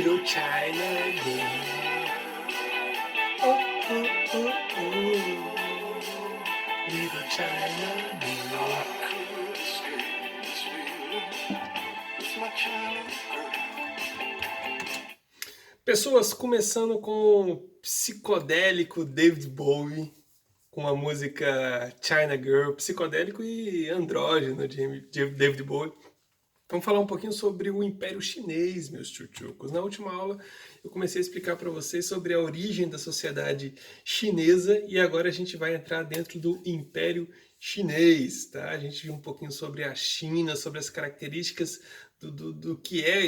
Little China girl. Oh, oh, oh, oh. Little China girl. Pessoas, começando com o psicodélico David Bowie, com a música China Girl, psicodélico e andrógeno de David Bowie. Vamos falar um pouquinho sobre o Império Chinês, meus tchutchucos. Na última aula eu comecei a explicar para vocês sobre a origem da sociedade chinesa e agora a gente vai entrar dentro do Império Chinês, tá? A gente viu um pouquinho sobre a China, sobre as características do que é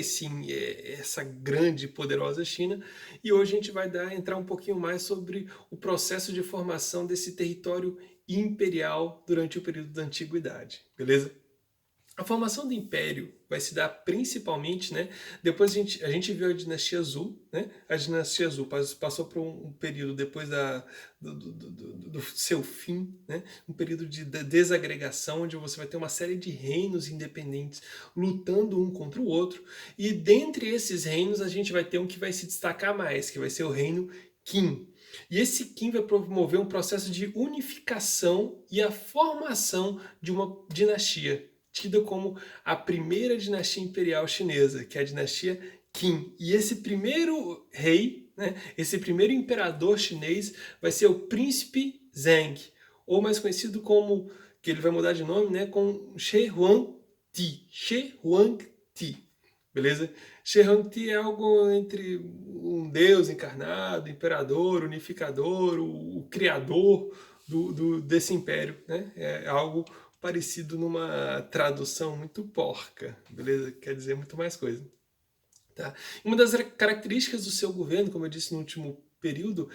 essa grande e poderosa China, e hoje a gente vai entrar um pouquinho mais sobre o processo de formação desse território imperial durante o período da Antiguidade, beleza? A formação do Império vai se dar principalmente, né? Depois a gente viu a dinastia Zhou, né? A dinastia Zhou passou por um período depois do seu fim, né? Um período de desagregação, onde você vai ter uma série de reinos independentes lutando um contra o outro. E dentre esses reinos a gente vai ter um que vai se destacar mais, que vai ser o reino Qin. E esse Qin vai promover um processo de unificação e a formação de uma dinastia, tida como a primeira dinastia imperial chinesa, que é a dinastia Qin. E esse primeiro rei, né, esse primeiro imperador chinês vai ser o príncipe Zheng, ou mais conhecido como, que ele vai mudar de nome, né, com Shi Huangdi. Shi Huangdi, beleza? Shi Huangdi é algo entre um deus encarnado, imperador, unificador, o criador desse império, né? É algo parecido numa tradução muito porca, beleza? Quer dizer muito mais coisa. Tá? Uma das características do seu governo, como eu disse no último período,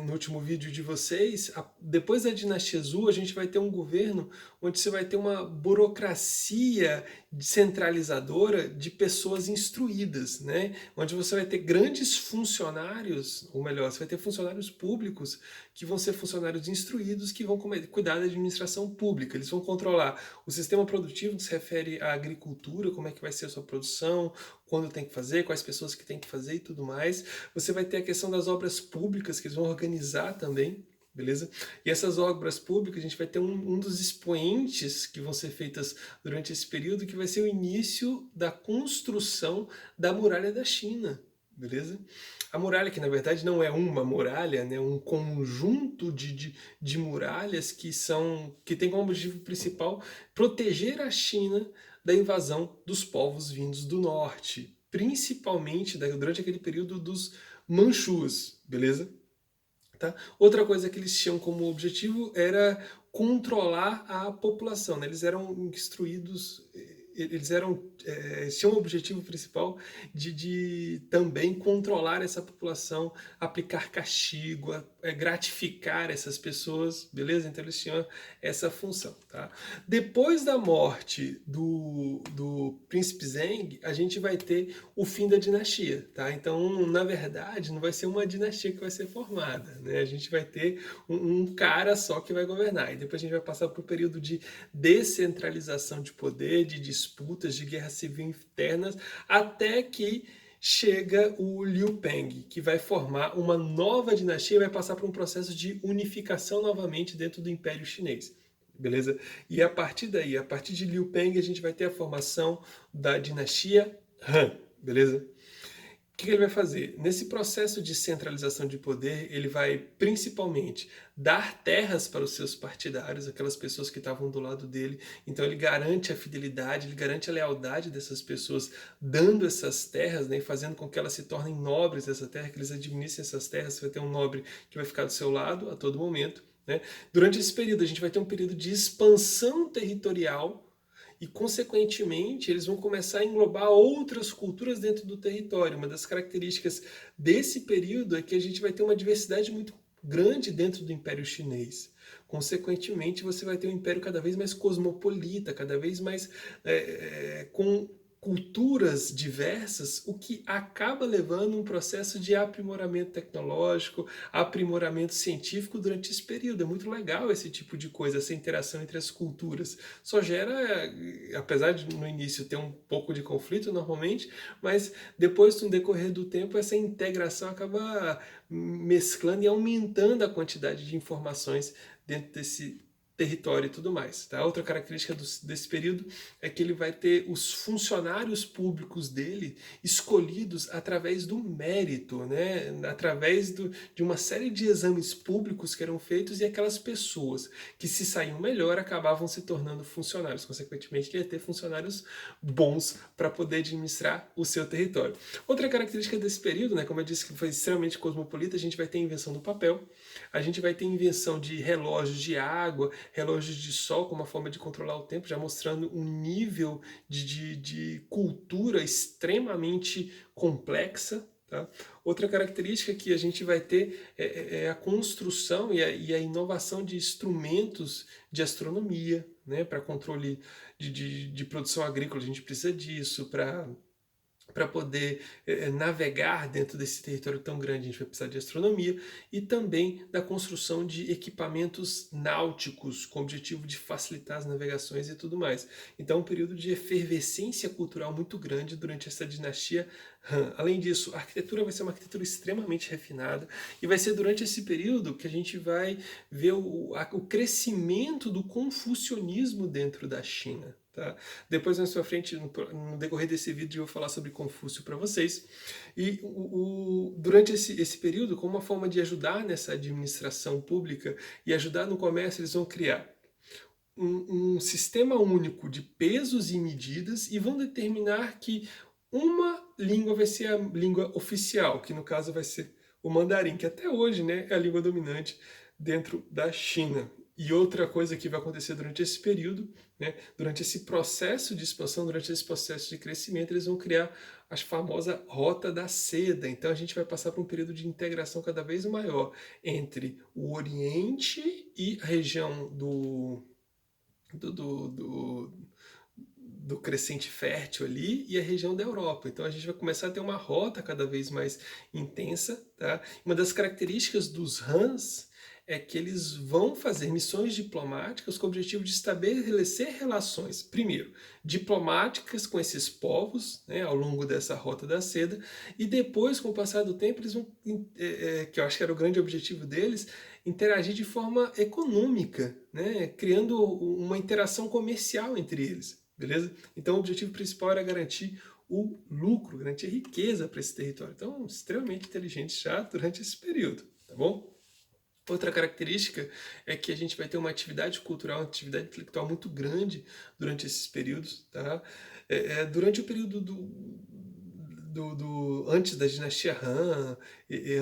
no último vídeo de vocês, depois da dinastia Zhou, a gente vai ter um governo onde você vai ter uma burocracia centralizadora de pessoas instruídas, né? Onde você vai ter grandes funcionários, ou melhor, você vai ter funcionários públicos que vão ser funcionários instruídos que vão cuidar da administração pública. Eles vão controlar o sistema produtivo, que se refere à agricultura, como é que vai ser a sua produção, quando tem que fazer, quais pessoas que tem que fazer e tudo mais. Você vai ter a questão das obras públicas, que eles vão organizar também, beleza? E essas obras públicas, a gente vai ter um dos expoentes que vão ser feitas durante esse período, que vai ser o início da construção da muralha da China, beleza? A muralha, que na verdade não é uma muralha, né? Um conjunto de muralhas que tem como objetivo principal proteger a China da invasão dos povos vindos do norte, principalmente durante aquele período dos Manchus, beleza? Tá? Outra coisa que eles tinham como objetivo era controlar a população, né? Eles eram instruídos, eles tinham o objetivo principal de também controlar essa população, aplicar castigo, gratificar essas pessoas, beleza? Então eles tinham essa função. Tá? Depois da morte do príncipe Zheng, a gente vai ter o fim da dinastia. Tá? Então, na verdade, não vai ser uma dinastia que vai ser formada, né? A gente vai ter um cara só que vai governar. E depois a gente vai passar por um período de descentralização de poder, de disputas, de guerra civil internas, até que chega o Liu Peng, que vai formar uma nova dinastia e vai passar por um processo de unificação novamente dentro do Império Chinês. Beleza? E a partir daí, a partir de Liu Peng, a gente vai ter a formação da dinastia Han. Beleza? O que ele vai fazer? Nesse processo de centralização de poder, ele vai principalmente dar terras para os seus partidários, aquelas pessoas que estavam do lado dele. Então ele garante a fidelidade, ele garante a lealdade dessas pessoas, dando essas terras, né, e fazendo com que elas se tornem nobres dessa terra, que eles administrem essas terras. Você vai ter um nobre que vai ficar do seu lado a todo momento, né? Durante esse período, a gente vai ter um período de expansão territorial, e, consequentemente, eles vão começar a englobar outras culturas dentro do território. Uma das características desse período é que a gente vai ter uma diversidade muito grande dentro do Império Chinês. Consequentemente, você vai ter um império cada vez mais cosmopolita, cada vez mais com culturas diversas, o que acaba levando um processo de aprimoramento tecnológico, aprimoramento científico durante esse período. É muito legal esse tipo de coisa, essa interação entre as culturas. Só gera, apesar de no início ter um pouco de conflito normalmente, mas depois, no decorrer do tempo, essa integração acaba mesclando e aumentando a quantidade de informações dentro desse território e tudo mais. Tá? Outra característica desse período é que ele vai ter os funcionários públicos dele escolhidos através do mérito, né? Através de uma série de exames públicos que eram feitos, e aquelas pessoas que se saíam melhor acabavam se tornando funcionários. Consequentemente, ele ia ter funcionários bons para poder administrar o seu território. Outra característica desse período, né, como eu disse que foi extremamente cosmopolita, a gente vai ter a invenção do papel, a gente vai ter a invenção de relógios de água, relógios de sol como uma forma de controlar o tempo, já mostrando um nível de cultura extremamente complexa. Tá? Outra característica que a gente vai ter é a construção e a inovação de instrumentos de astronomia, né? Para controle de produção agrícola, a gente precisa disso, para poder navegar dentro desse território tão grande, a gente vai precisar de astronomia, e também da construção de equipamentos náuticos com o objetivo de facilitar as navegações e tudo mais. Então, um período de efervescência cultural muito grande durante essa dinastia Han. Além disso, a arquitetura vai ser uma arquitetura extremamente refinada, e vai ser durante esse período que a gente vai ver o crescimento do confucionismo dentro da China. Tá? Depois, mais pra frente, no decorrer desse vídeo, eu vou falar sobre Confúcio para vocês. E durante esse período, como uma forma de ajudar nessa administração pública e ajudar no comércio, eles vão criar um sistema único de pesos e medidas, e vão determinar que uma língua vai ser a língua oficial, que no caso vai ser o mandarim, que até hoje, né, é a língua dominante dentro da China. E outra coisa que vai acontecer durante esse período, né, durante esse processo de expansão, durante esse processo de crescimento, eles vão criar a famosa Rota da Seda. Então a gente vai passar por um período de integração cada vez maior entre o Oriente e a região do crescente fértil ali, e a região da Europa. Então a gente vai começar a ter uma rota cada vez mais intensa. Tá? Uma das características dos Hans é que eles vão fazer missões diplomáticas com o objetivo de estabelecer relações, primeiro, diplomáticas com esses povos, né, ao longo dessa Rota da Seda, e depois, com o passar do tempo, eles vão, que eu acho que era o grande objetivo deles, interagir de forma econômica, né, criando uma interação comercial entre eles, beleza? Então o objetivo principal era garantir o lucro, garantir riqueza para esse território. Então, extremamente inteligente já durante esse período, tá bom? Outra característica é que a gente vai ter uma atividade cultural, uma atividade intelectual muito grande durante esses períodos. Tá? Durante o período antes da dinastia Han,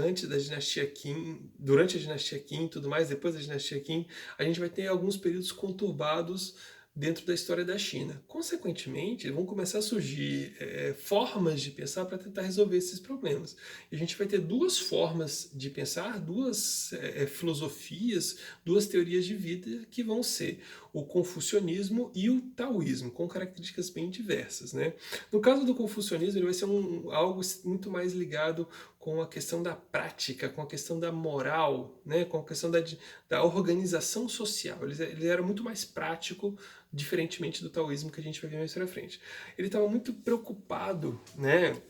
antes da dinastia Qin, durante a dinastia Qin e tudo mais, depois da dinastia Qin, a gente vai ter alguns períodos conturbados dentro da história da China. Consequentemente, vão começar a surgir formas de pensar para tentar resolver esses problemas. E a gente vai ter duas formas de pensar, duas filosofias, duas teorias de vida que vão ser o confucionismo e o taoísmo, com características bem diversas. Né? No caso do confucionismo, ele vai ser algo muito mais ligado com a questão da prática, com a questão da moral, né? Com a questão da organização social. Ele era muito mais prático, diferentemente do taoísmo que a gente vai ver mais pra frente. Ele estava muito preocupado, né,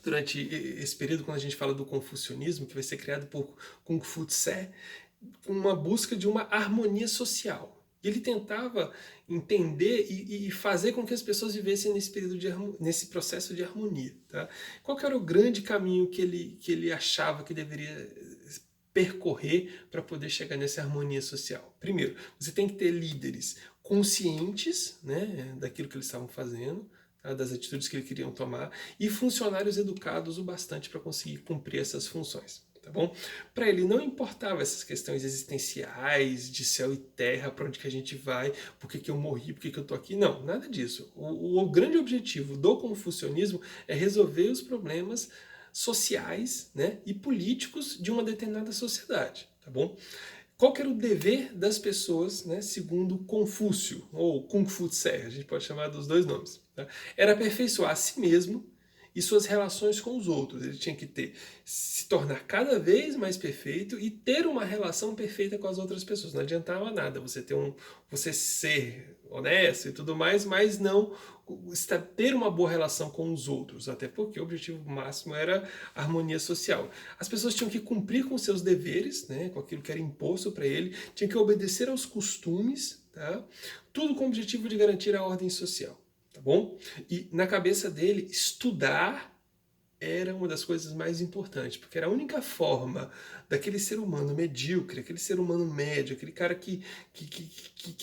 durante esse período, quando a gente fala do confucionismo, que vai ser criado por Kung Fu Tse, uma busca de uma harmonia social. Ele tentava entender e fazer com que as pessoas vivessem nesse período nesse processo de harmonia. Tá? Qual que era o grande caminho que ele achava que deveria percorrer para poder chegar nessa harmonia social? Primeiro, você tem que ter líderes conscientes, né, daquilo que eles estavam fazendo, tá, das atitudes que eles queriam tomar, e funcionários educados o bastante para conseguir cumprir essas funções. Tá bom? Para ele não importava essas questões existenciais, de céu e terra, para onde que a gente vai, por que eu morri, por que eu tô aqui. Não, nada disso. O grande objetivo do confucionismo é resolver os problemas sociais, né, e políticos de uma determinada sociedade. Tá bom? qual que era o dever das pessoas, né, segundo Confúcio, ou Kung Fu Tse, a gente pode chamar dos dois nomes. Tá? Era aperfeiçoar a si mesmo e suas relações com os outros. Ele tinha que se tornar cada vez mais perfeito e ter uma relação perfeita com as outras pessoas. Não adiantava nada você ser honesto e tudo mais, mas não ter uma boa relação com os outros, até porque o objetivo máximo era a harmonia social. As pessoas tinham que cumprir com seus deveres, né, com aquilo que era imposto para ele, tinham que obedecer aos costumes, tá? Tudo com o objetivo de garantir a ordem social. Tá bom? E na cabeça dele, estudar era uma das coisas mais importantes, porque era a única forma daquele ser humano medíocre, aquele ser humano médio, aquele cara que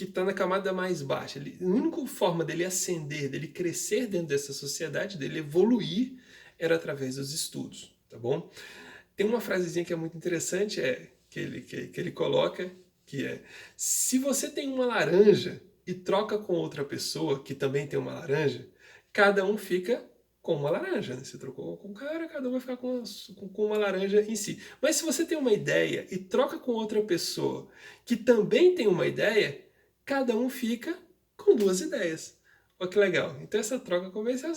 está na camada mais baixa, a única forma dele ascender, dele crescer dentro dessa sociedade, dele evoluir, era através dos estudos, tá bom? Tem uma frasezinha que é muito interessante, que ele coloca, que é: se você tem uma laranja e troca com outra pessoa que também tem uma laranja, cada um fica com uma laranja. Né? Você trocou com um cara, cada um vai ficar com uma laranja em si. Mas se você tem uma ideia e troca com outra pessoa que também tem uma ideia, cada um fica com duas ideias. Olha que legal. Então essa troca comercial,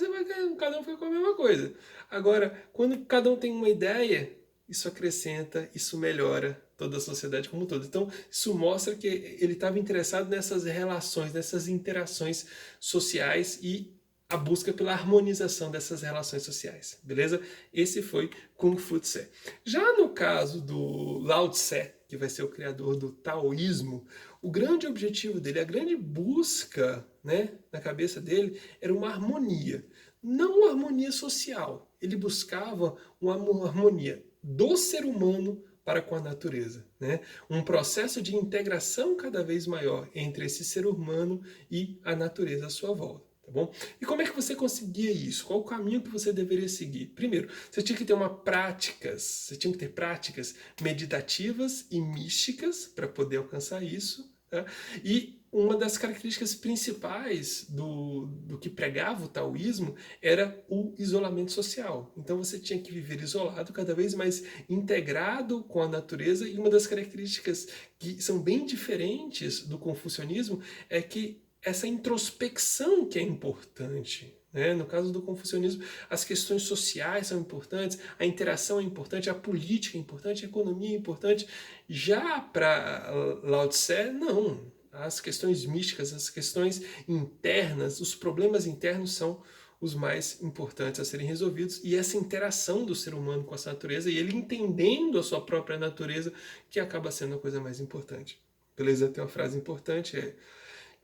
cada um fica com a mesma coisa. Agora, quando cada um tem uma ideia, isso acrescenta, isso melhora toda a sociedade como um todo. Então, isso mostra que ele estava interessado nessas relações, nessas interações sociais e a busca pela harmonização dessas relações sociais, beleza? Esse foi Kung Fu Tse. Já no caso do Lao Tse, que vai ser o criador do taoísmo, o grande objetivo dele, a grande busca, né, na cabeça dele, era uma harmonia. Não uma harmonia social. Ele buscava uma harmonia do ser humano para com a natureza, né? Um processo de integração cada vez maior entre esse ser humano e a natureza à sua volta. Tá bom? E como é que você conseguia isso? Qual o caminho que você deveria seguir? Primeiro, você tinha que ter você tinha que ter práticas meditativas e místicas para poder alcançar isso. Tá? E uma das características principais do que pregava o taoísmo era o isolamento social. Então você tinha que viver isolado, cada vez mais integrado com a natureza, e uma das características que são bem diferentes do confucionismo é que essa introspecção que é importante. Né? No caso do confucionismo, as questões sociais são importantes, a interação é importante, a política é importante, a economia é importante. Já para Lao Tse, não. As questões místicas, as questões internas, os problemas internos são os mais importantes a serem resolvidos, e essa interação do ser humano com essa natureza, e ele entendendo a sua própria natureza, que acaba sendo a coisa mais importante. Beleza? Tem uma frase importante,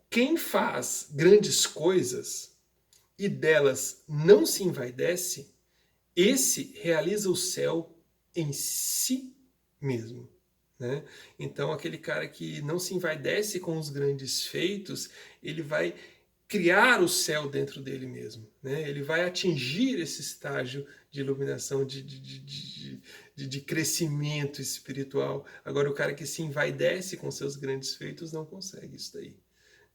quem faz grandes coisas e delas não se envaidece, esse realiza o céu em si mesmo. Né? Então, aquele cara que não se envaidece com os grandes feitos, ele vai criar o céu dentro dele mesmo. Né? Ele vai atingir esse estágio de iluminação, de crescimento espiritual. Agora, o cara que se envaidece com seus grandes feitos não consegue isso daí.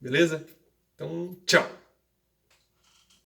Beleza? Então, tchau!